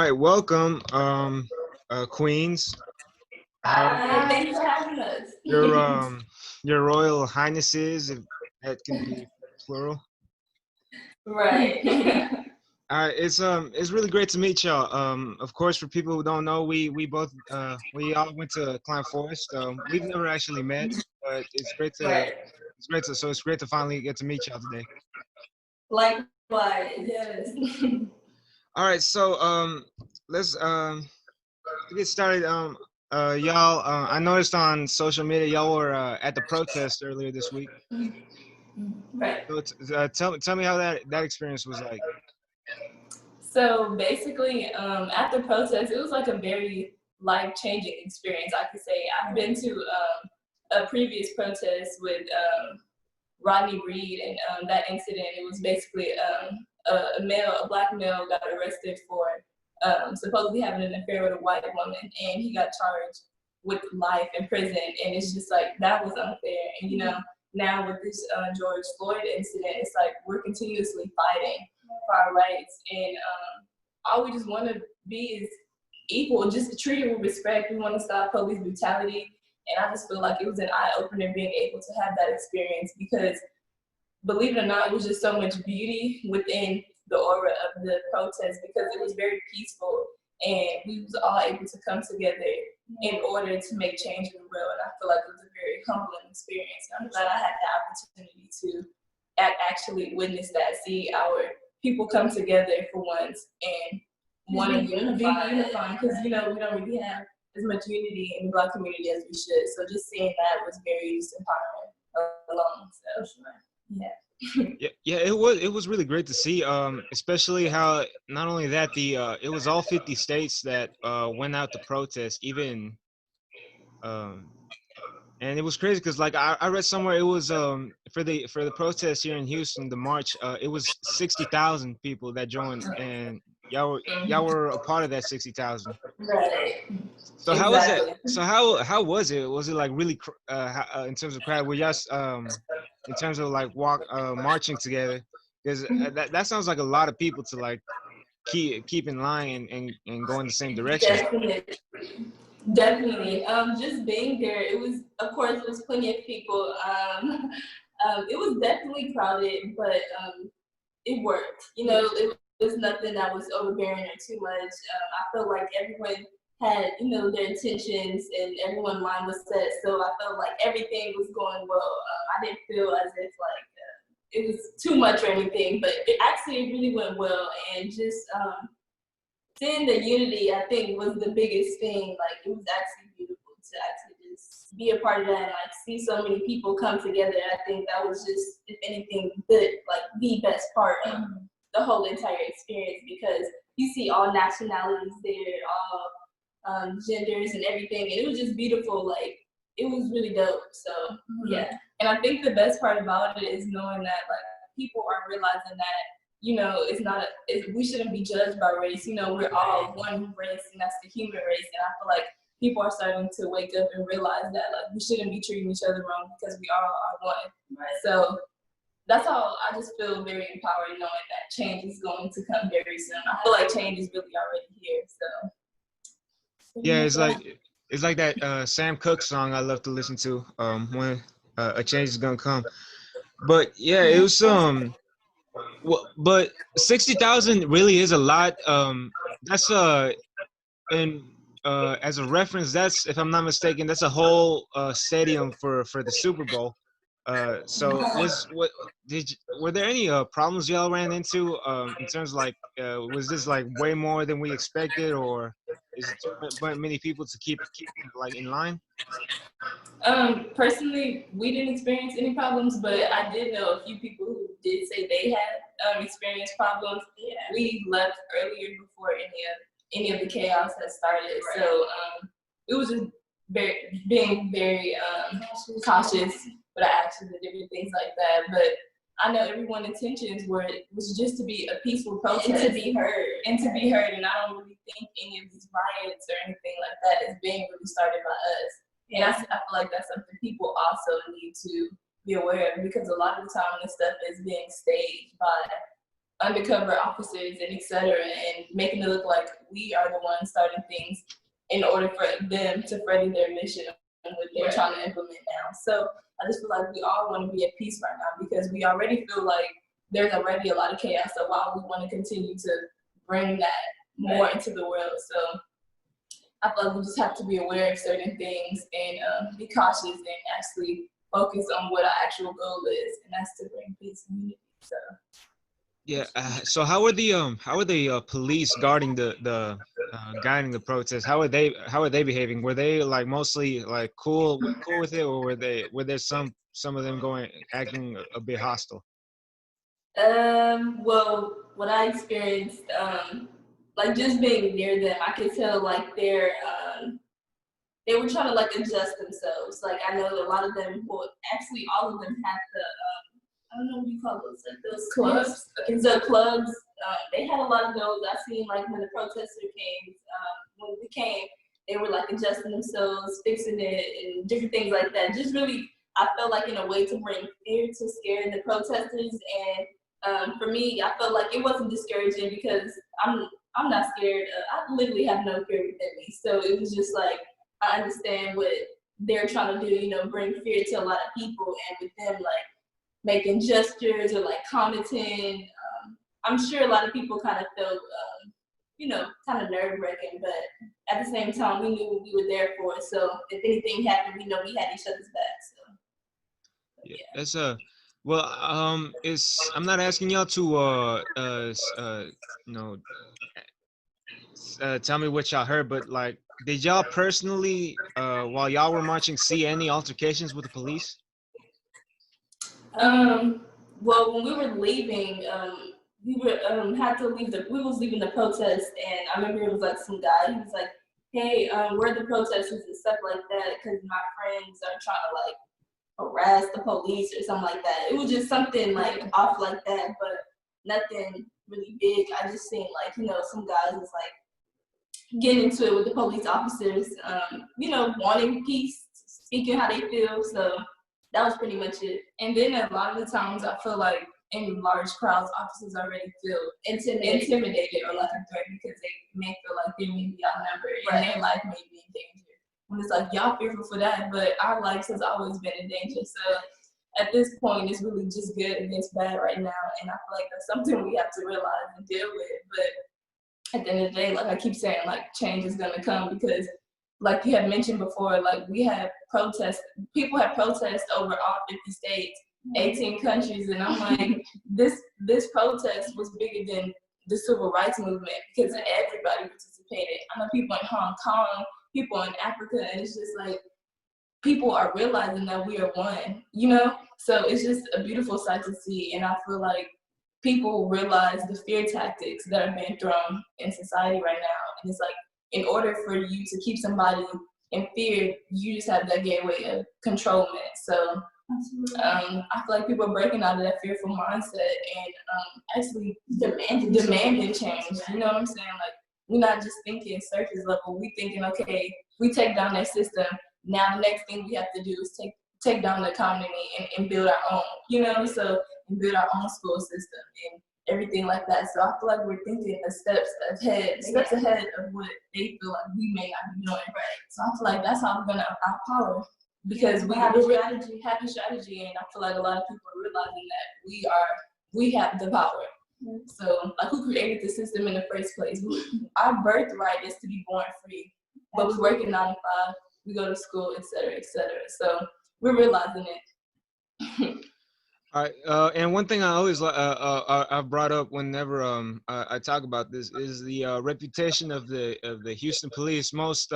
right, welcome, Queens. How Hi, thanks for having us. your your Royal Highnesses, if that can be plural. Right. It's really great to meet y'all. Of course, for people who don't know, we all went to Climb Forest. We've never actually met, but Right. it's great to finally get to meet y'all today. Likewise, yes. All right, so let's to get started. Y'all, I noticed on social media y'all were at the protest earlier this week. Right. So tell me how that experience was like. So basically, at the protest, it was like a very life-changing experience, I could say. I've been to a previous protest with Rodney Reed, and that incident, it was basically a black male got arrested for supposedly having an affair with a white woman, and he got charged with life in prison. And it's just like, that was unfair. And now with this George Floyd incident, it's like we're continuously fighting for our rights, and all we just want to be is equal, just treated with respect. We want to stop police brutality. And I just feel like it was an eye-opener being able to have that experience, because believe it or not, it was just so much beauty within the aura of the protest, because it was very peaceful and we was all able to come together in order to make change in the world. And I feel like it was a very humbling experience. I'm glad I had the opportunity to actually witness that, see our people come together for once and want to be unifying, because we don't really have as much unity in the Black community as we should. So just seeing that was very empowering alone. So yeah. Yeah, it was really great to see. Especially how not only that it was all 50 states that went out to protest, even um and it was crazy because like I read somewhere it was for the protest here in Houston, the march, it was 60,000 people that joined, and y'all were a part of that 60,000. Right. So how was it? Exactly. So how was it? Was it like really in terms of crowd? Were y'all in terms of like marching together? Because that sounds like a lot of people to like keep in line and go in the same direction. Definitely. Definitely. Just being there, it was, of course, there was plenty of people. It was definitely crowded, but it worked. It was nothing that was overbearing or too much. I felt like everyone had, their intentions and everyone's mind was set. So I felt like everything was going well. I didn't feel as if like it was too much or anything, but it really went well. And just seeing the unity, I think, was the biggest thing. Like, it was actually beautiful to actually just be a part of that and like see so many people come together. I think that was just, if anything, the best part of the whole entire experience, because you see all nationalities there, all genders and everything, and it was just beautiful. Like, it was really dope. So yeah, and I think the best part about it is knowing that like people are realizing that it's not we shouldn't be judged by race. We're all one race, and that's the human race. And I feel like people are starting to wake up and realize that like we shouldn't be treating each other wrong, because we all are one. Right. So that's all. I just feel very empowered knowing that change is going to come very soon. I feel like change is really already here. So Yeah, it's like that Sam Cooke song I love to listen to when a change is gonna come. But yeah, it was well, but 60,000 really is a lot. That's and as a reference, that's, if I'm not mistaken, that's a whole stadium for the Super Bowl. So were there any problems y'all ran into in terms of like was this like way more than we expected, or is it many people to keep like in line? personally, we didn't experience any problems, but I did know a few people who did say they had experienced problems. Yeah. We left earlier before any of the chaos had started. Right. So it was just being very cautious with our actions and different things like that. But I know everyone's intentions was just to be a peaceful protest and to be heard. And I don't really think any of these riots or anything like that is being really started by us. And I feel like that's something people also need to be aware of, because a lot of the time this stuff is being staged by undercover officers and et cetera, and making it look like we are the ones starting things in order for them to further their mission and what they're trying to implement now. So I just feel like we all want to be at peace right now because we already feel like there's already a lot of chaos. So why we want to continue to bring that more into the world? So I feel like we just have to be aware of certain things and be cautious and actually focus on what our actual goal is, and that's to bring peace and unity. So. Yeah. So how are the police guarding the guiding the protest? How are they behaving? Were they like mostly like cool with it, or were there some of them going acting a bit hostile? Well, what I experienced, like just being near them, I could tell like they were trying to like adjust themselves. Like I know a lot of them, well, actually all of them had the I don't know what you call those, like those clubs. The clubs, they had a lot of those. I seen like when the protester came, when they came, they were like adjusting themselves, fixing it, and different things like that. Just really, I felt like in a way to bring fear to scare the protesters. And for me, I felt like it wasn't discouraging because I'm not scared. I literally have no fear within me. So it was just like I understand what they're trying to do. You know, bring fear to a lot of people, and with them like making gestures or like commenting. I'm sure a lot of people kind of felt, kind of nerve wracking, but at the same time, we knew what we were there for. So if anything happened, we know we had each other's back. So Yeah, yeah. that's well, it's I'm not asking y'all to you know tell me what y'all heard, but like, did y'all personally while y'all were marching see any altercations with the police? Um, well, when we were leaving, we were had to leave we was leaving the protest, and I remember it was like some guy. He was like, "Hey, where are the protesters and stuff like that? Because my friends are trying to like harass the police or something like that." It was just something like off like that, but nothing really big. I just seen like some guys was like getting into it with the police officers, wanting peace, speaking how they feel. So that was pretty much it. And then a lot of the times I feel like in large crowds, officers already feel intimidated or like a threat because they may feel like they may be outnumbered and their life may be in danger. When it's like, y'all fearful for that, but our lives has always been in danger. So at this point, it's really just good against bad right now. And I feel like that's something we have to realize and deal with. But at the end of the day, like I keep saying, like change is gonna come because like you had mentioned before, like we have protests, people have protests over all 50 states, 18 countries, and I'm like, this protest was bigger than the civil rights movement because everybody participated. I know people in Hong Kong, people in Africa, and it's just like people are realizing that we are one, So it's just a beautiful sight to see, and I feel like people realize the fear tactics that are being thrown in society right now, and it's like in order for you to keep somebody in fear, you just have that gateway of controlment. So I feel like people are breaking out of that fearful mindset and actually demanding change. You know what I'm saying? Like we're not just thinking surface level. We thinking, okay, we take down that system. Now the next thing we have to do is take down the economy and build our own. So and build our own school system and everything like that. So I feel like we're thinking steps ahead of what they feel like we may not be doing. Right. So I feel like that's how we're gonna our power because we have a strategy, and I feel like a lot of people are realizing that we have the power. So like who created the system in the first place? Our birthright is to be born free, but we're working 9 to 5. We go to school, et cetera, et cetera. So we're realizing it. All right, and one thing I always I've brought up whenever I talk about this is the reputation of the Houston Police, most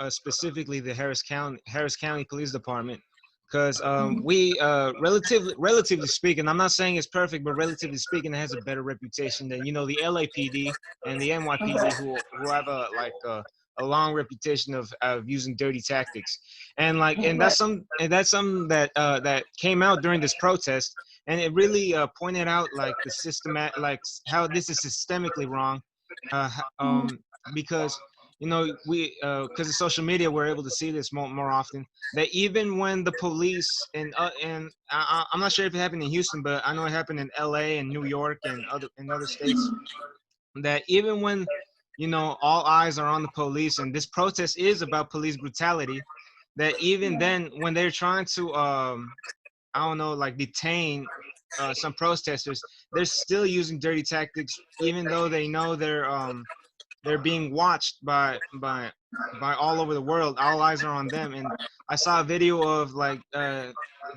specifically the Harris County Police Department, because we relatively speaking, I'm not saying it's perfect, but relatively speaking, it has a better reputation than the LAPD and the NYPD, who have a long reputation of using dirty tactics, and that's something that came out during this protest, and it really pointed out like the how this is systemically wrong, uh, h- um, because you know, we because of social media, we're able to see this more often. That even when the police and I'm not sure if it happened in Houston, but I know it happened in L.A. and New York and other states. That even when, you know, all eyes are on the police and this protest is about police brutality, that even then when they're trying to I don't know, like detain some protesters, they're still using dirty tactics, even though they know they're being watched by all over the world. All eyes are on them. And I saw a video of like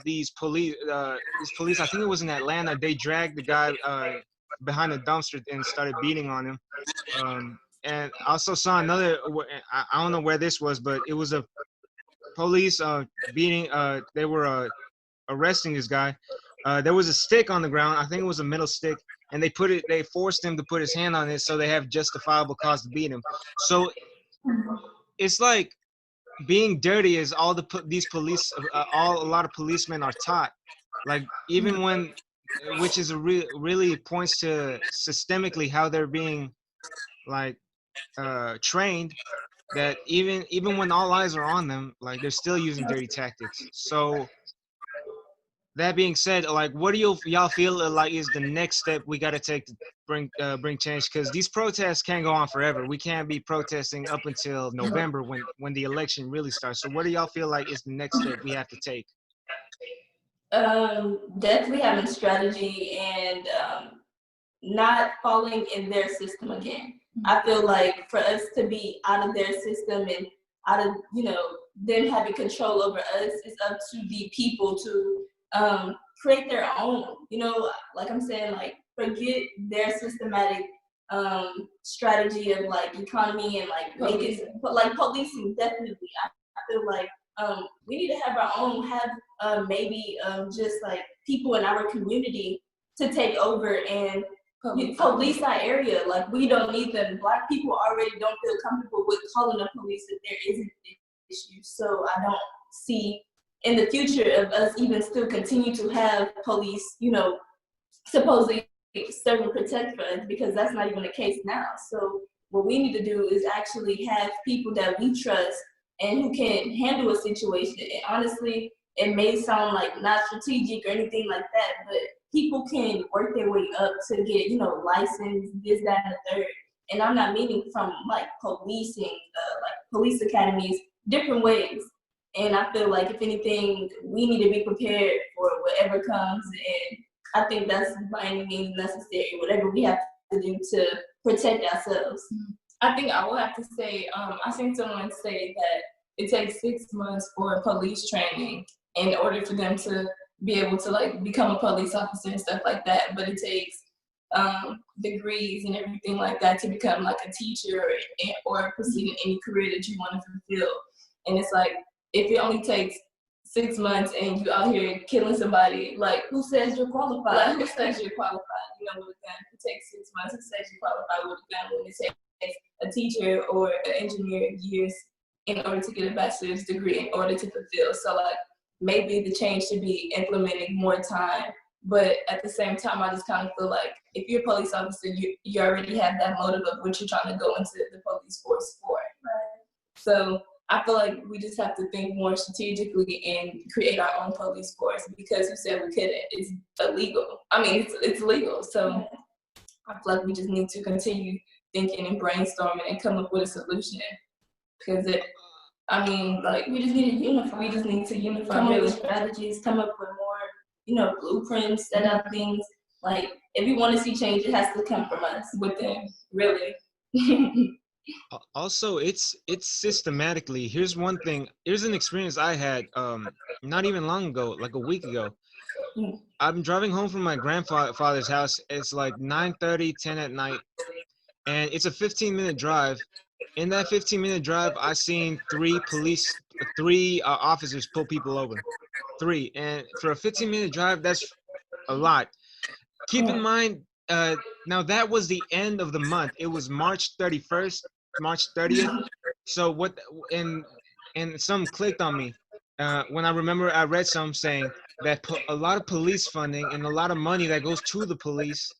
these police. I think it was in Atlanta. They dragged the guy behind a dumpster and started beating on him. And I also saw another. I don't know where this was, but it was a police beating. They were arresting this guy. There was a stick on the ground. I think it was a metal stick, and they forced him to put his hand on it, so they have justifiable cause to beat him. So it's like being dirty is all these police, a lot of policemen are taught. Like even when, which is really points to systemically how they're being like trained. That even when all eyes are on them, like they're still using dirty tactics. So that being said, like, what do y'all feel like is the next step we got to take to bring change? Because these protests can't go on forever. We can't be protesting up until November when the election really starts. So what do y'all feel like is the next step we have to take? Definitely having strategy and not falling in their system again. I feel like for us to be out of their system and out of, you know, them having control over us, it's up to the people to create their own, you know, like I'm saying, like forget their systematic strategy of like economy and like making, but like policing definitely. I feel like we need to have our own, have maybe just like people in our community to take over and police our area. Like we don't need them. Black people already don't feel comfortable with calling the police if there isn't an issue. So I don't see in the future of us even still continue to have police, you know, supposedly serve and protect for us, because that's not even the case now. So what we need to do is actually have people that we trust and who can handle a situation. And honestly, it may sound like not strategic or anything like that, but people can work their way up to get, you know, license, this, that, and the third. And I'm not meaning from like policing, like police academies, different ways. And I feel like if anything, we need to be prepared for whatever comes. And I think that's by any means necessary, whatever we have to do to protect ourselves. I think I will have to say, I seen someone say that it takes 6 months for police training in order for them to be able to like become a police officer and stuff like that. But it takes degrees and everything like that to become like a teacher or proceed in any career that you want to fulfill. And it's like, if it only takes 6 months and you out here killing somebody, like who says you're qualified? Like, who says you're qualified? You know, with a gun, it takes 6 months. Who says you're qualified with a gun when it takes a teacher or an engineer years in order to get a bachelor's degree in order to fulfill? So like maybe the change should be implementing more time. But at the same time, I just kind of feel like if you're a police officer, you already have that motive of what you're trying to go into the police force for. Right. So I feel like we just have to think more strategically and create our own police force, because you said we couldn't. It's illegal. I mean, it's legal. So I feel like we just need to continue thinking and brainstorming and come up with a solution. Because we just need to unify. We just need to unify. Come up with strategies, come up with more, you know, blueprints, set up things. Like, if you want to see change, it has to come from us within, really. Also, it's systematically. Here's one thing. Here's an experience I had not even long ago, like a week ago. I'm driving home from my grandfather's house. It's like 9:30, 10 at night, and it's a 15-minute drive. In that 15-minute drive, I seen three officers pull people over. 3, and for a 15-minute drive, that's a lot. Keep in mind, now that was the end of the month. It was March 31st, March 30th. So what? And some clicked on me when I read some saying that a lot of police funding and a lot of money that goes to the police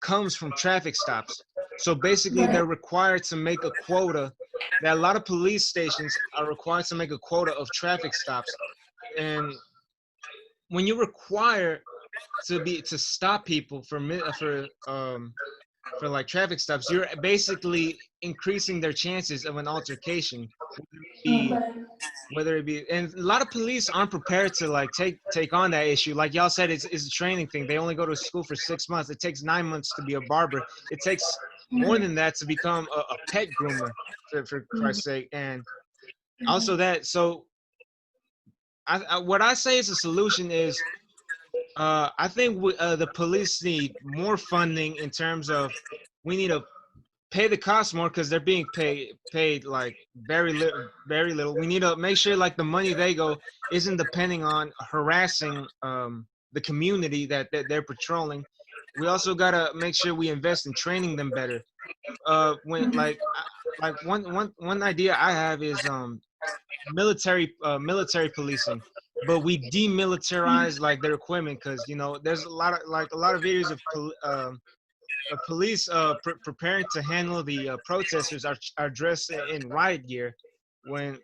comes from traffic stops. So basically, they're required to make a quota. That a lot of police stations are required to make a quota of traffic stops, and when you require to stop people for like traffic stops, you're basically increasing their chances of an altercation, be Okay. whether it be, and a lot of police aren't prepared to like take on that issue. Like y'all said, it's a training thing. They only go to school for 6 months. It takes 9 months to be a barber. It takes more than that to become a pet groomer, for Christ's sake. And also that, so what I say is a solution is, I think the police need more funding in terms of, we need to pay the cost more because they're being paid like very little. We need to make sure like the money they go isn't depending on harassing the community that they're patrolling. We also gotta make sure we invest in training them better. When like one idea I have is military policing, but we demilitarize like their equipment, because there's a lot of videos of police preparing to handle the protesters are dressed in riot gear, when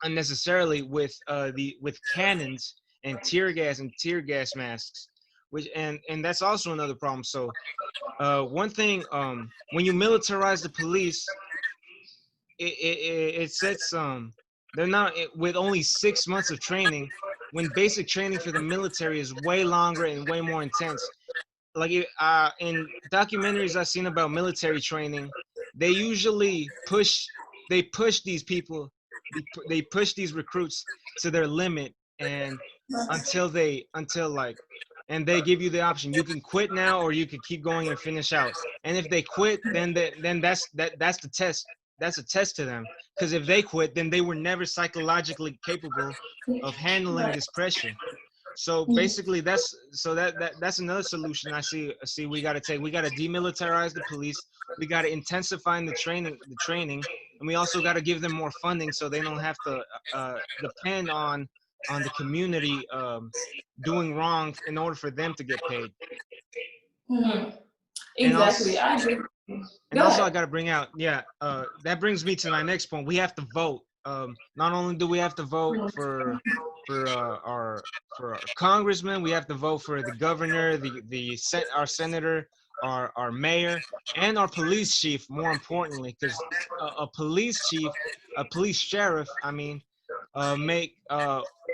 unnecessarily with cannons and tear gas masks, which and that's also another problem. So one thing, when you militarize the police, it sets they're not, with only 6 months of training, when basic training for the military is way longer and way more intense. Like in documentaries I've seen about military training, they usually push these people, they push these recruits to their limit, and until like, and they give you the option, you can quit now or you can keep going and finish out. And if they quit, then that's the test. That's a test to them, because if they quit, then they were never psychologically capable of handling this pressure. So basically, that's another solution I see we got to take. We got to demilitarize the police. We got to intensify the training, and we also got to give them more funding so they don't have to depend on the community doing wrong in order for them to get paid. And Exactly. also, I agree. and Go also I ahead. got to bring out, yeah, that brings me to my next point. We have to vote. Not only do we have to vote for our congressman, we have to vote for the governor, our senator, our mayor, and our police chief. More importantly, because a police chief, a police sheriff, I mean, make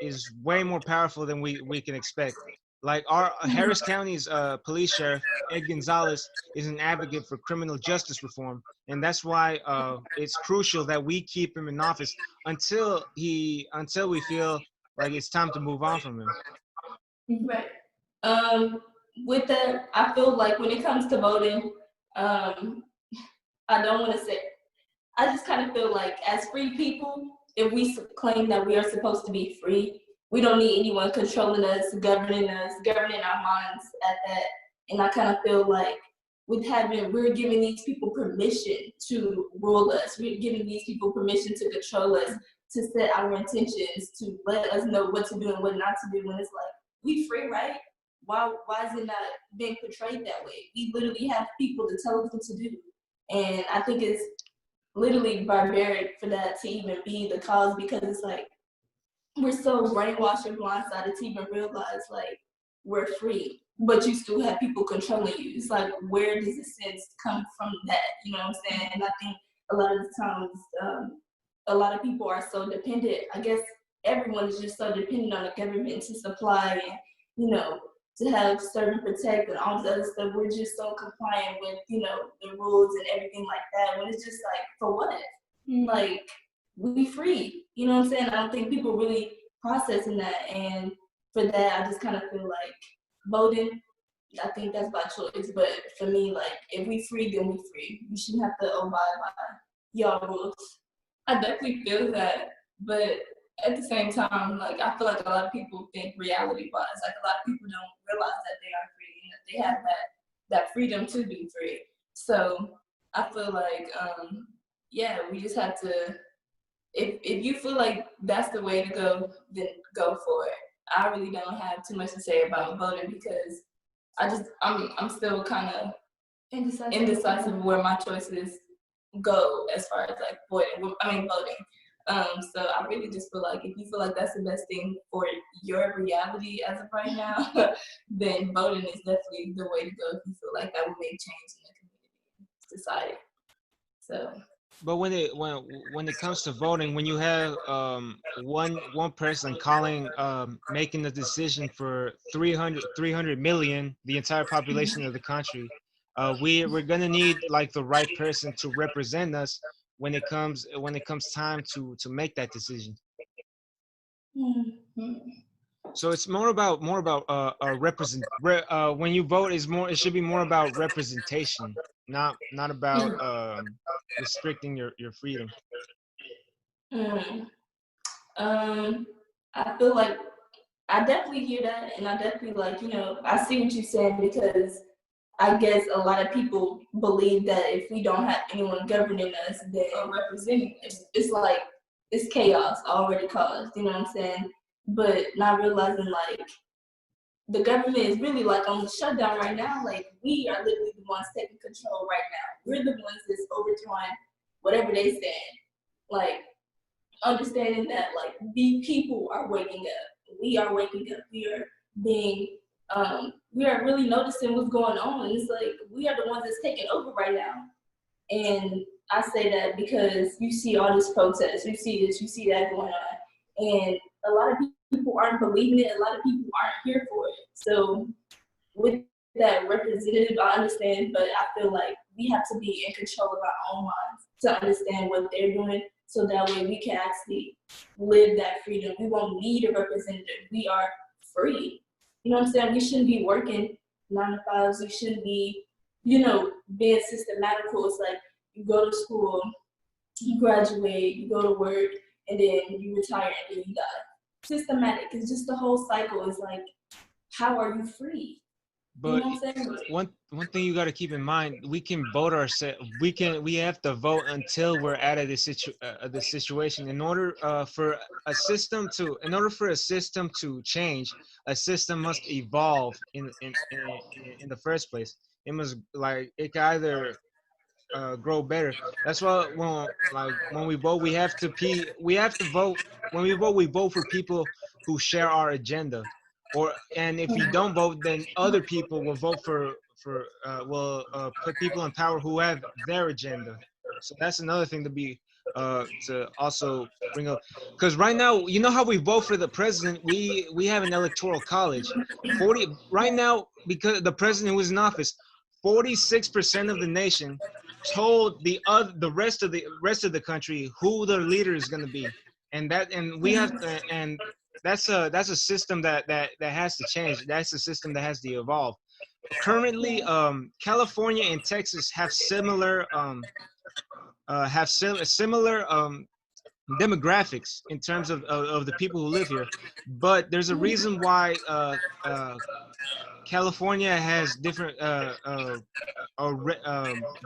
is way more powerful than we can expect. Like our Harris County's police sheriff, Ed Gonzalez, is an advocate for criminal justice reform, and that's why it's crucial that we keep him in office until we feel like it's time to move on from him. Right. Um, with that, I feel like when it comes to voting, I don't want to say, I just kind of feel like as free people, if we claim that we are supposed to be free, we don't need anyone controlling us, governing our minds at that. And I kind of feel like we're giving these people permission to rule us. We're giving these people permission to control us, to set our intentions, to let us know what to do and what not to do. When it's like, we free, right? Why is it not being portrayed that way? We literally have people to tell us what to do. And I think it's literally barbaric for that to even be the cause, because it's like, we're so brainwashed and blindsided to even realize like we're free, but you still have people controlling you. It's like, where does the sense come from that? You know what I'm saying? And I think a lot of the times, a lot of people are so dependent. I guess everyone is just so dependent on the government to supply and, to have serve and protect and all this other stuff. We're just so compliant with, the rules and everything like that. When it's just like, for what? Like, we free. You know what I'm saying? I don't think people really processing that. And for that, I just kind of feel like voting, I think that's by choice. But for me, like, if we free, then we free. We shouldn't have to abide by y'all rules. I definitely feel that, but at the same time, like, I feel like a lot of people think reality-wise, like a lot of people don't realize that they are free and that they have that freedom to be free. So I feel like, we just have to. If you feel like that's the way to go, then go for it. I really don't have too much to say about voting, because I'm still kind of indecisive where my choices go as far as like voting. So I really just feel like if you feel like that's the best thing for your reality as of right now, then voting is definitely the way to go if you feel like that will make change in the community, society. So. But when it comes to voting, when you have one person calling making the decision for 300 million, the entire population of the country, we're gonna need like the right person to represent us when it comes time to make that decision. Mm-hmm. So it's more about when you vote is more, it should be more about representation, not about restricting your freedom. Mm. I feel like I definitely hear that, and I definitely like, I see what you're saying, because I guess a lot of people believe that if we don't have anyone governing us then or representing us, it's like it's chaos already caused, you know what I'm saying? But not realizing like the government is really like on the shutdown right now. Like we are literally the ones taking control right now. We're the ones that's overthrowing whatever they said. Like understanding that like the people are waking up. We are waking up. We are really noticing what's going on. And it's like we are the ones that's taking over right now. And I say that because you see all this protest, you see this, you see that going on. And a lot of people aren't believing it, a lot of people aren't here for it. So with that representative, I understand, but I feel like we have to be in control of our own minds to understand what they're doing, so that way we can actually live that freedom. We won't need a representative. We are free. You know what I'm saying? We shouldn't be working 9 to 5s. We shouldn't be, being systematical. It's like you go to school, you graduate, you go to work, and then you retire, and then you die. Systematic. It's just the whole cycle. It's like, how are you free? But you know what I'm saying? one thing you got to keep in mind, we can vote ourselves. We have to vote until we're out of the situation. In order for a system to change, a system must evolve in the first place. It must, like, it can either grow better. That's why when we vote, we have to vote. When we vote for people who share our agenda. And if you don't vote, then other people will vote will put people in power who have their agenda. So that's another thing to also bring up, because right now, you know how we vote for the president, we have an electoral college. 40 right now, because the president who is in office, 46% of the nation told the rest of the country who their leader is going to be. And we have to, and that's a system that has to change. That's a system that has to evolve. Currently, California and Texas have similar demographics in terms of the people who live here, but there's a reason why California has different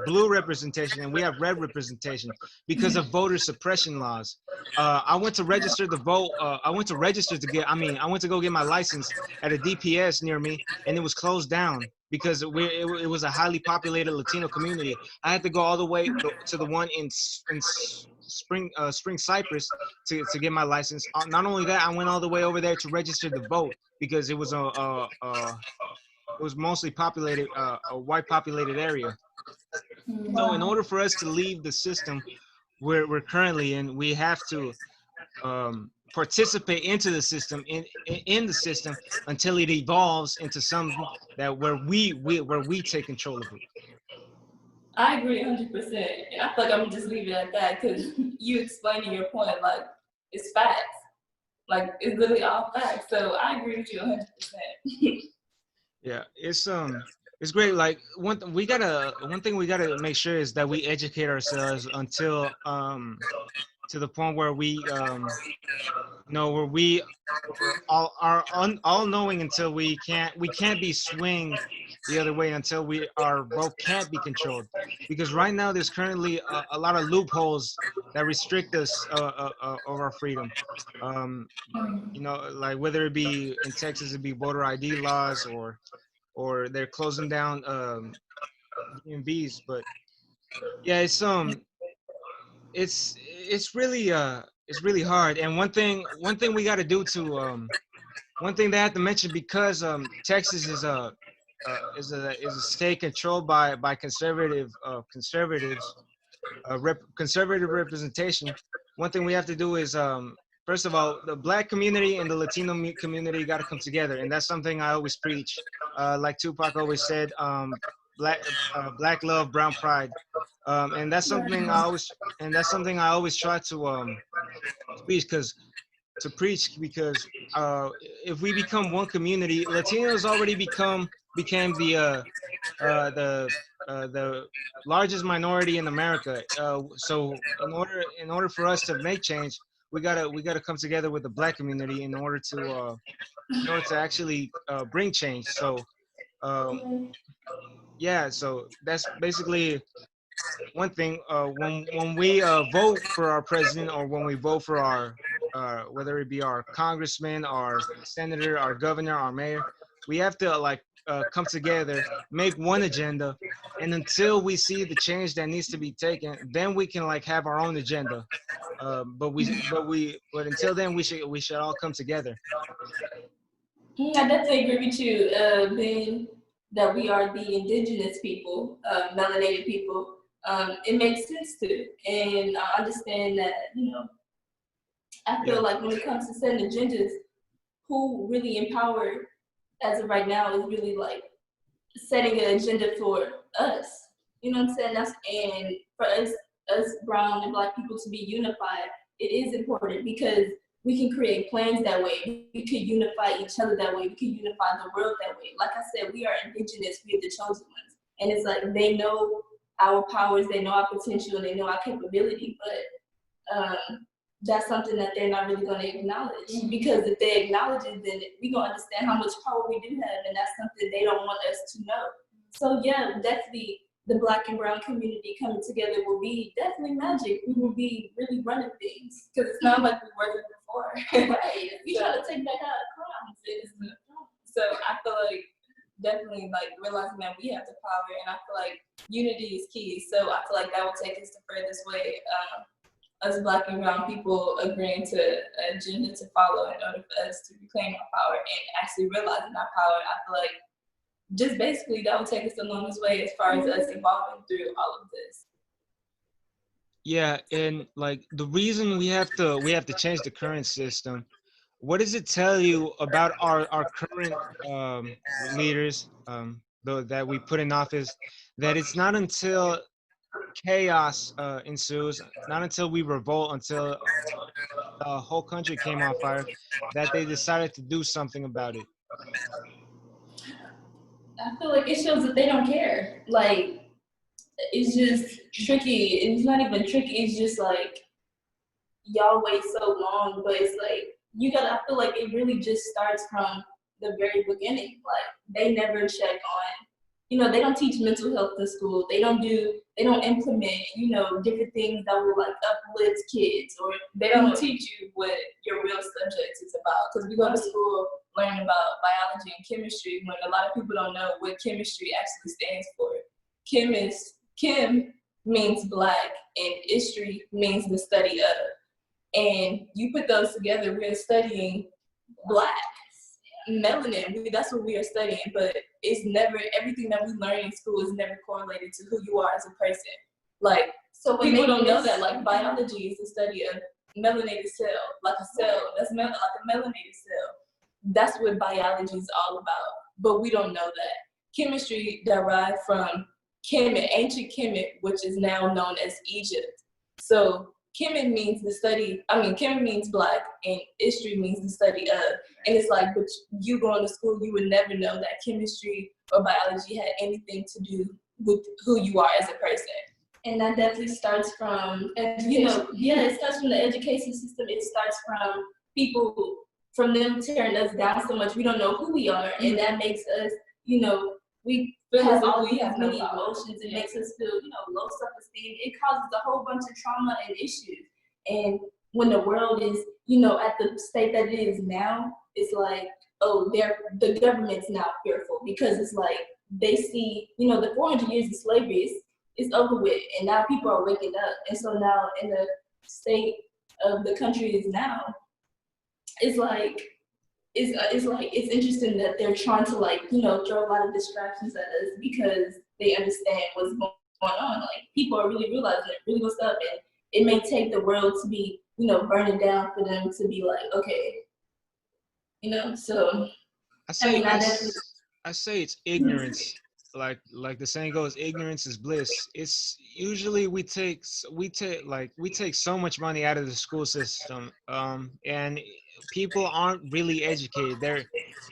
blue representation and we have red representation because of voter suppression laws. I went to register to vote. I went to go get my license at a DPS near me, and it was closed down because it was a highly populated Latino community. I had to go all the way to the one in Spring Cypress to get my license. Not only that, I went all the way over there to register to vote because it was it was mostly populated, a white populated area. So in order for us to leave the system we're currently in, we have to participate into the system in the system until it evolves into something that where we take control of it. I agree 100%. And I feel like I'm gonna just leave it at that because you explaining your point, like it's facts. Like it's literally all facts. So I agree with you 100%. Yeah, it's great. Like one thing we gotta make sure is that we educate ourselves until to the point where we where we all knowing until we can't be swinged the other way, until our vote can't be controlled, because right now there's currently a lot of loopholes that restrict us of our freedom. Like whether it be in Texas, it'd be voter ID laws, or they're closing down DMVs. But yeah, it's really hard. And one thing we got to do to one thing they have to mention, because Texas is a state controlled by conservatives, conservative representation. One thing we have to do is, first of all, the Black community and the Latino community got to come together, and that's something I always preach. Like Tupac always said, black love, brown pride, and that's something I always try to preach, because if we become one community, Latinos already became the largest minority in America. So in order for us to make change, we gotta come together with the Black community in order to actually bring change. So yeah, so that's basically one thing. When we vote for our president, or when we vote for our whether it be our congressman, our senator, our governor, our mayor, we have to like come together, make one agenda, and until we see the change that needs to be taken, then we can like have our own agenda. But until then, we should all come together. I definitely agree with you, Ben, that we are the indigenous people, melanated people. It makes sense to, and I understand that, I feel Yeah, like when it comes to setting agendas, who really empowered as of right now is really like setting an agenda for us. You know what I'm saying? And for us brown and Black people to be unified, it is important because we can create plans that way. We could unify each other that way. We can unify the world that way. Like I said, we are indigenous. We are the chosen ones, and it's like they know our powers, they know our potential, and they know our capability. But that's something that they're not really going to acknowledge, because if they acknowledge it, then we're going to understand how much power we do have, and that's something they don't want us to know. So yeah, definitely the Black and brown community coming together will be definitely magic. We will be really running things, because it's not like we were before. Right. We try to take back our crimes. So I feel like definitely like realizing that we have the power, and I feel like unity is key. So I feel like that will take us the furthest way. Us Black and brown people agreeing to an agenda to follow in order for us to reclaim our power and actually realizing our power. I feel like just basically that will take us the longest way as far as us evolving through all of this. yeah, and like the reason we have to change the current system. What does it tell you about our current leaders, that we put in office, that it's not until chaos ensues, not until we revolt, until the whole country came on fire, that they decided to do something about it? I feel like it shows that they don't care. Like, it's just tricky. It's not even tricky. It's just like y'all wait so long, but it's like I feel like it really just starts from the very beginning. Like they never check on, they don't teach mental health in school. They don't implement, different things that will like uplift kids, or they don't teach you what your real subject is about. Because we go to school learning about biology and chemistry when a lot of people don't know what chemistry actually stands for. Chem means Black, and history means the study of. And you put those together, we're studying Black, melanin. That's what we are studying, but it's never, everything that we learn in school is never correlated to who you are as a person. Like, so people don't know that, like, biology is the study of melanated cell, like a cell, like a melanated cell. That's what biology is all about, but we don't know that. Chemistry derived from Kemet, ancient Kemet, which is now known as Egypt. So Kemet means Kemet means Black, and history means the study of. And it's like, but you going to school, you would never know that chemistry or biology had anything to do with who you are as a person. And that definitely starts from, it starts from the education system. It starts from people, from them tearing us down so much we don't know who we are, and that makes us, we have all these many emotions. It makes us feel, low self-esteem. It causes a whole bunch of trauma and issues. And when the world is, at the state that it is now, it's like, oh, the government's now fearful, because it's like they see, you know, the 400 years of slavery is over with, and now people are waking up. And so now in the state of the country is now, it's like, it's interesting that they're trying to, like, you know, throw a lot of distractions at us because they understand what's going on. Like, people are really realizing it, really what's up, and it may take the world to be, you know, burning down for them to be like, okay, you know. So I I say mean, I definitely. I say it's ignorance. Like the saying goes, ignorance is bliss. It's usually we take so much money out of the school system, and people aren't really educated. They're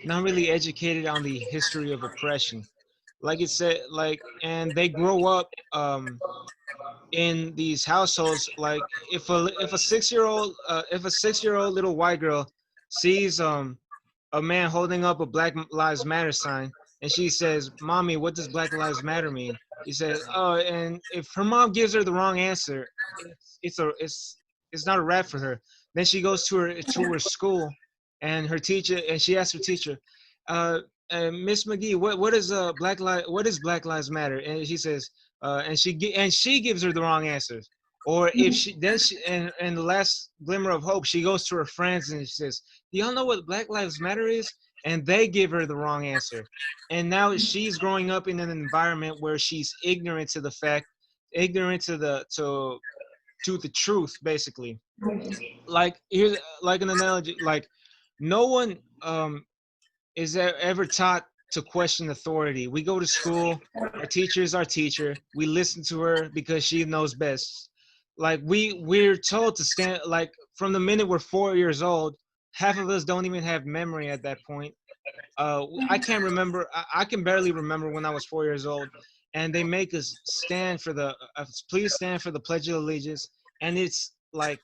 not really educated on the history of oppression. Like it said, and they grow up in these households. Like if a 6 year old little white girl sees a man holding up a Black Lives Matter sign, and she says, "Mommy, what does Black Lives Matter mean?" He says, "Oh," and if her mom gives her the wrong answer, it's not a rap for her. Then she goes to her school, and she asks her teacher, uh, "Miss McGee, what is Black Lives Matter?" And she says, and she gives her the wrong answers. Or if she then she and the last glimmer of hope, she goes to her friends and she says, "Do y'all know what Black Lives Matter is?" And they give her the wrong answer. And now she's growing up in an environment where she's ignorant to the fact, ignorant to the truth, basically. Like here's like an analogy. Like no one is ever taught to question authority. We go to school, our teacher is our teacher. We listen to her because she knows best. Like we're told to stand, like from the minute we're 4 years old, half of us don't even have memory at that point. I can't remember. I can barely remember when I was 4 years old, and they make us stand for the please stand for the Pledge of Allegiance, and it's like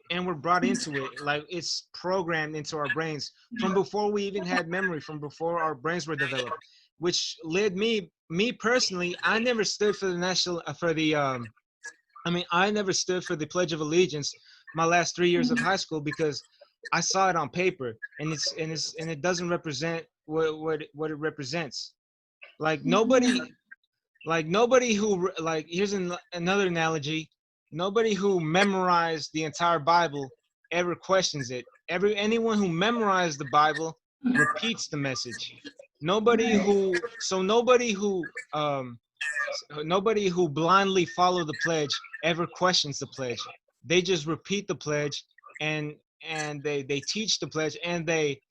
and we're brought into it, like it's programmed into our brains from before we even had memory, from before our brains were developed, which led me personally, I never stood for the national for the I never stood for the Pledge of Allegiance my last 3 years of high school because I saw it on paper, and it doesn't represent what it represents. Like nobody who like here's another analogy. Nobody who memorized the entire Bible ever questions it. Anyone who memorized the Bible repeats the message. Nobody who nobody who blindly follow the pledge ever questions the pledge. They just repeat the pledge, and they teach the pledge, and they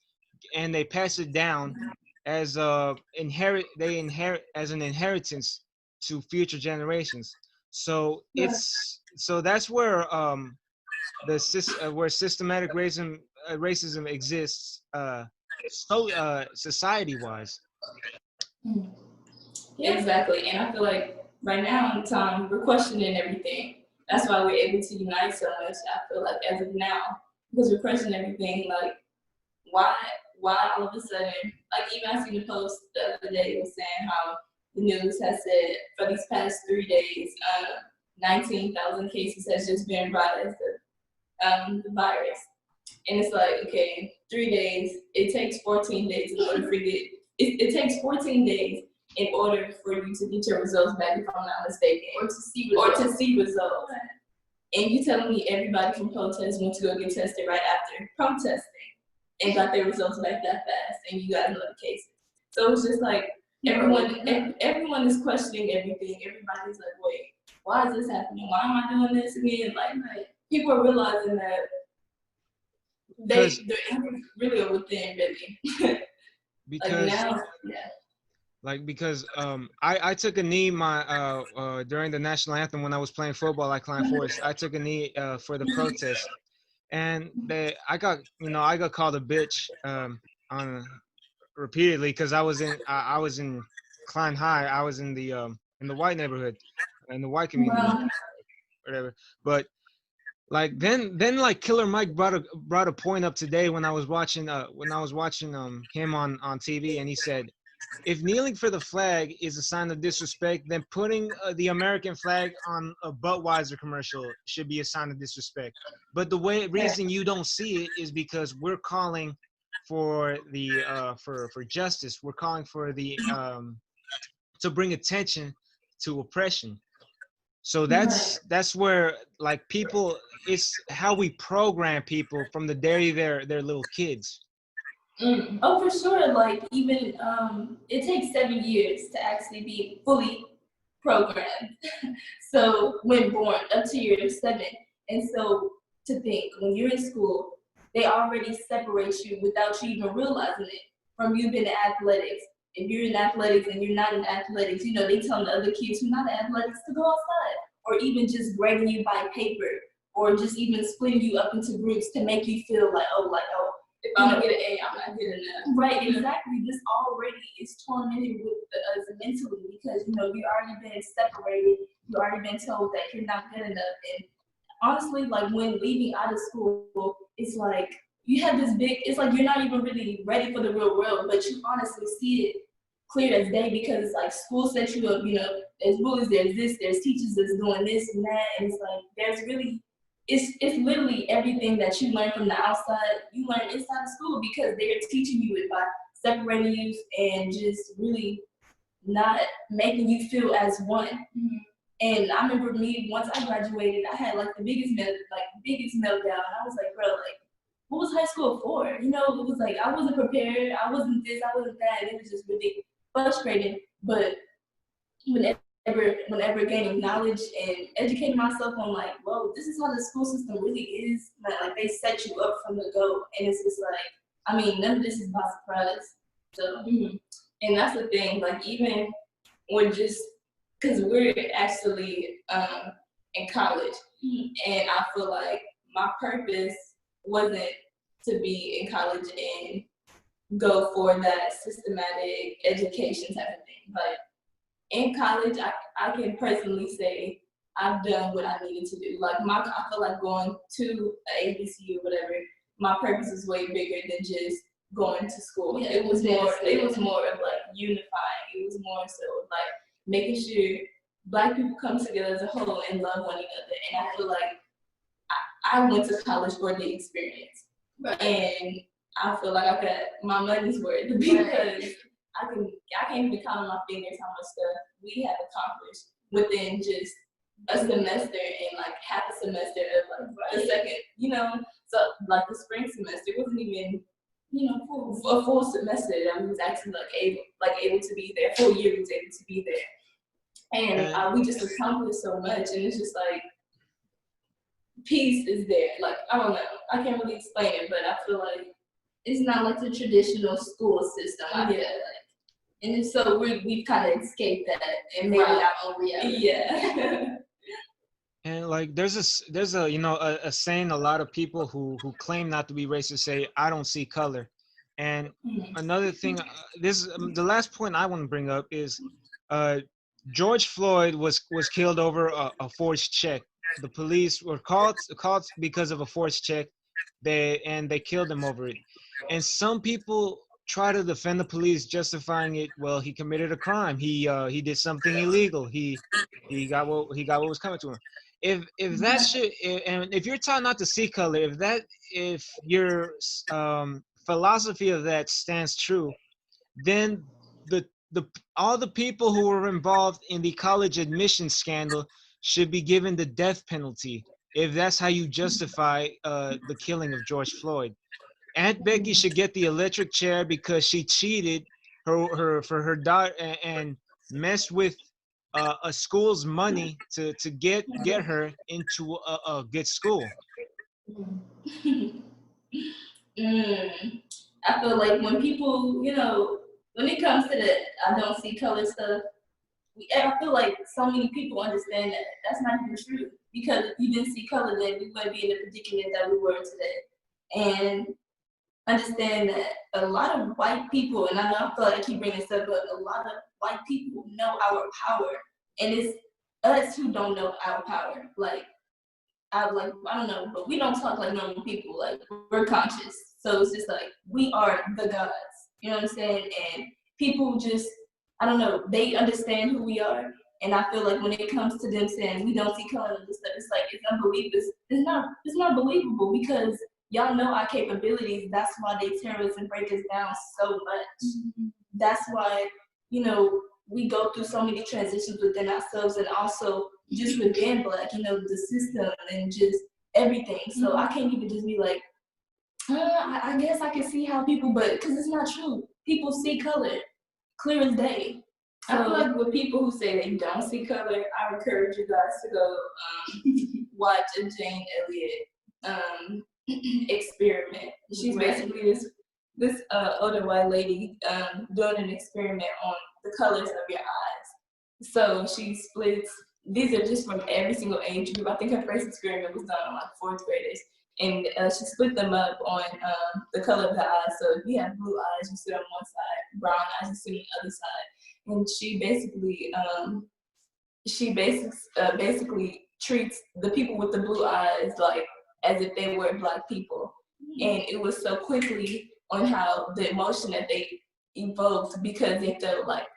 pass it down as inherit as an inheritance to future generations. So that's where where systematic racism exists, society wise. Exactly. And I feel like right now in time, we're questioning everything. That's why we're able to unite so much. I feel like as of now, because we're questioning everything, like why why all of a sudden, like even I seen the post the other day, it was saying how the news has said for these past 3 days, 19,000 cases has just been brought as the virus. And it's like, okay, 3 days, it takes 14 days in order for it takes 14 days in order for you to get your results back, if I'm not mistaken. Or to see results. And you telling me everybody from protest went to go get tested right after protesting and got their results back that fast, and you got another case. So it's just like everyone is questioning everything. Everybody's like, wait, why is this happening? Why am I doing this again? Like people are realizing that they're really within, really. Because like now, yeah. like because I took a knee during the national anthem when I was playing football at Klein Forest. I took a knee for the protest, and I got called a bitch on repeatedly because I was in Klein High. I was in the white neighborhood, in the white community, whatever. But like then like Killer Mike brought a point up today when I was watching him on TV, and he said, if kneeling for the flag is a sign of disrespect, then putting the American flag on a Budweiser commercial should be a sign of disrespect. But the reason you don't see it is because we're calling for the for justice. We're calling for the to bring attention to oppression. So Right. that's where like people, it's how we program people from the day they're little kids. Oh, for sure. Like even it takes 7 years to actually be fully programmed. So when born up to year 7, and so to think when you're in school, they already separate you without you even realizing it from you being in athletics. If you're in athletics and you're not in athletics, you know they tell the other kids who are not in athletics to go outside, or even just grading you by paper, or just even splitting you up into groups to make you feel like oh if I don't get an A, I'm not good enough. Right, exactly. This already is tormented with us mentally because you know you already been separated. You already been told that you're not good enough. And honestly, like when leaving out of school, it's like you have this big. It's like you're not even really ready for the real world, but you honestly see it clear as day because like school sets you up. You know, there's bullies, there's this, there's teachers that's doing this and that, and it's like there's really it's literally everything that you learn from the outside, you learn inside of school because they're teaching you it by separating you and just really not making you feel as one. And I remember me once I graduated, I had like the biggest meltdown. I was like, bro, like, what was high school for? You know, it was like I wasn't prepared, I wasn't this, I wasn't that, and it was just really frustrating. But whenever gaining knowledge and educating myself on like, whoa, this is how the school system really is. Like they set you up from the go, and it's just like, I mean, none of this is by surprise. So, and that's the thing. Like even when just because we're actually in college, and I feel like my purpose wasn't to be in college and go for that systematic education type of thing, but in college, I can personally say I've done what I needed to do. Like I feel like going to a ABC or whatever, my purpose is way bigger than just going to school. Yeah, it was more of like unifying. It was more so like making sure Black people come together as a whole and love one another. And I feel like I went to college for the experience. Right. And I feel like I got my money's worth because I can't even count on my fingers how much stuff we have accomplished within just a semester and like half a semester of like the second, you know. So like the spring semester wasn't even, you know, a full semester that we was actually able to be there. Full year we was able to be there, and we just accomplished so much, and it's just like peace is there. Like I don't know, I can't really explain it, but I feel like it's not like the traditional school system. I feel like. And so we've kind of escaped that and made it our own reality. Yeah. And like there's a you know a saying a lot of people who claim not to be racist say, I don't see color. And another thing, this the last point I want to bring up is George Floyd was killed over a forged check. The police were called because of a forged check. They killed him over it. And some people try to defend the police, justifying it. Well, he committed a crime. He did something illegal. He got what was coming to him. If that should, and if you're taught not to see color, if your philosophy of that stands true, then the all the people who were involved in the college admission scandal should be given the death penalty if that's how you justify the killing of George Floyd. Aunt Becky should get the electric chair because she cheated her daughter and messed with a school's money to get her into a good school. I feel like when people, you know, when it comes to the I don't see color stuff, I feel like so many people understand that that's not even true. Because if you didn't see color, then we wouldn't be in the predicament that we were today. And understand that a lot of white people, and I know I feel like I keep bringing this up, but a lot of white people know our power, and it's us who don't know our power. Like I don't know, but we don't talk like normal people. Like we're conscious, so it's just like we are the gods. You know what I'm saying? And people just, I don't know, they understand who we are. And I feel like when it comes to them saying we don't see color and stuff, it's like it's unbelievable. It's not believable because y'all know our capabilities. That's why they tear us and break us down so much. That's why, you know, we go through so many transitions within ourselves, and also just with being Black, you know, the system and just everything. So I can't even just be like, I guess I can see how people, but because it's not true. People see color, clear as day. So, I feel like with people who say they don't see color, I encourage you guys to go watch a Jane Elliott experiment. She's basically this older white lady doing an experiment on the colors of your eyes. So she splits, these are just from every single age group. I think her first experiment was done on like 4th graders. And she split them up on the color of the eyes. So if you have blue eyes, you sit on one side, brown eyes, you sit on the other side. And she basically treats the people with the blue eyes like as if they were Black people. And it was so quickly on how the emotion that they evoked, because they felt like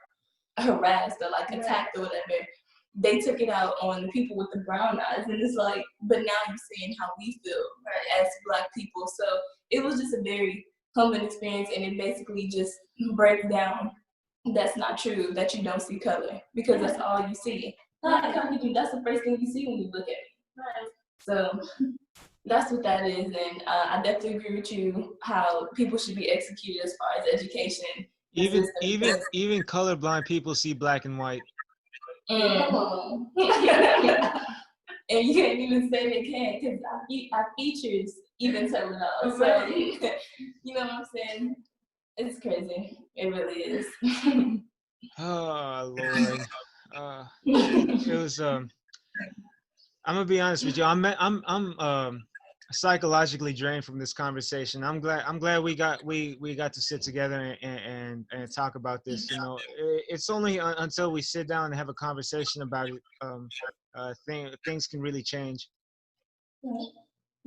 harassed or like attacked or whatever, they took it out on the people with the brown eyes. And it's like, but now you're seeing how we feel as Black people. So it was just a very humbling experience, and it basically just breaks down that's not true, that you don't see color, because that's all you see. That's the first thing you see when you look at it. So that's what that is, and I definitely agree with you how people should be executed as far as education. Even colorblind people see black and white. And you can't even say they can't, because our features even tell it all. So you know what I'm saying? It's crazy. It really is. Oh Lord. It was I'm gonna be honest with you. I'm psychologically drained from this conversation. I'm glad we got to sit together and talk about this. You know, it's only until we sit down and have a conversation about it, things can really change.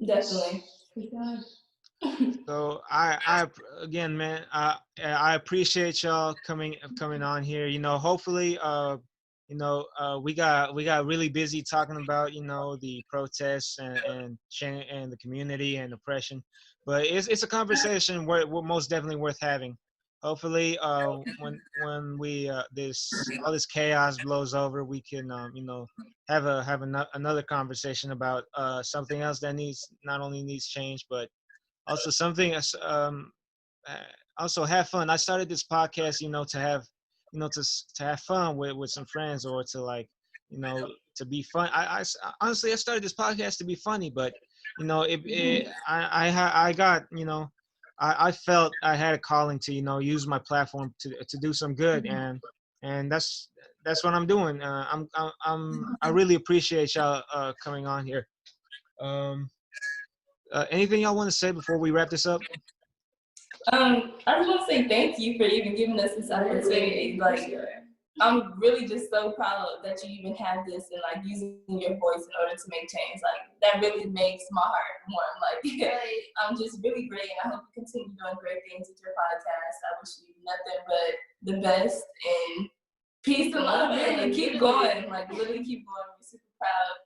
Definitely. So I again, man, I appreciate y'all coming on here. You know, hopefully, we got really busy talking about, the protests and the community and oppression, but it's a conversation we're most definitely worth having. Hopefully, when we all this chaos blows over, we can have another conversation about something else that not only needs change, but also something also have fun. I started this podcast, to have to have fun with some friends, or to to be fun. Honestly, I started this podcast to be funny, but I got I felt I had a calling to use my platform to do some good, and that's what I'm doing. I really appreciate y'all coming on here. Anything y'all want to say before we wrap this up? I just want to say thank you for even giving us this opportunity. Like, I'm really just so proud that you even have this and like using your voice in order to make change. Like, that really makes my heart warm. Like, I'm just really great, and I hope you continue doing great things with your podcast. I wish you nothing but the best and peace and love, and keep going. Like, literally keep going. I'm super proud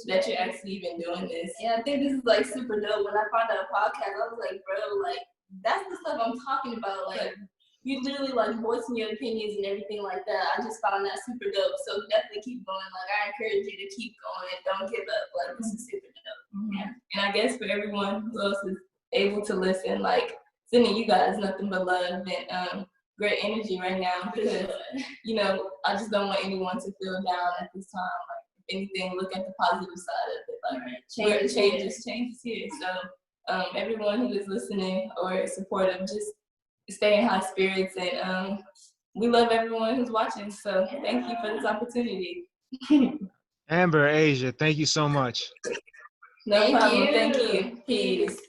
that you're actually even doing this. Yeah, I think this is like super dope. When I found out a podcast, I was like, bro, like, that's the stuff I'm talking about. Like, you literally like voicing your opinions and everything like that. I just found that super dope. So definitely keep going. Like, I encourage you to keep going. Don't give up. Like, this is super dope. Yeah. And I guess for everyone who else is able to listen, like, sending you guys nothing but love and great energy right now, because I just don't want anyone to feel down at this time. Like, if anything, look at the positive side of it. Like, change is here. So everyone who is listening or supportive, just stay in high spirits, and we love everyone who's watching. So thank you for this opportunity. Amber, Asia, thank you so much. No problem. Thank you. Peace.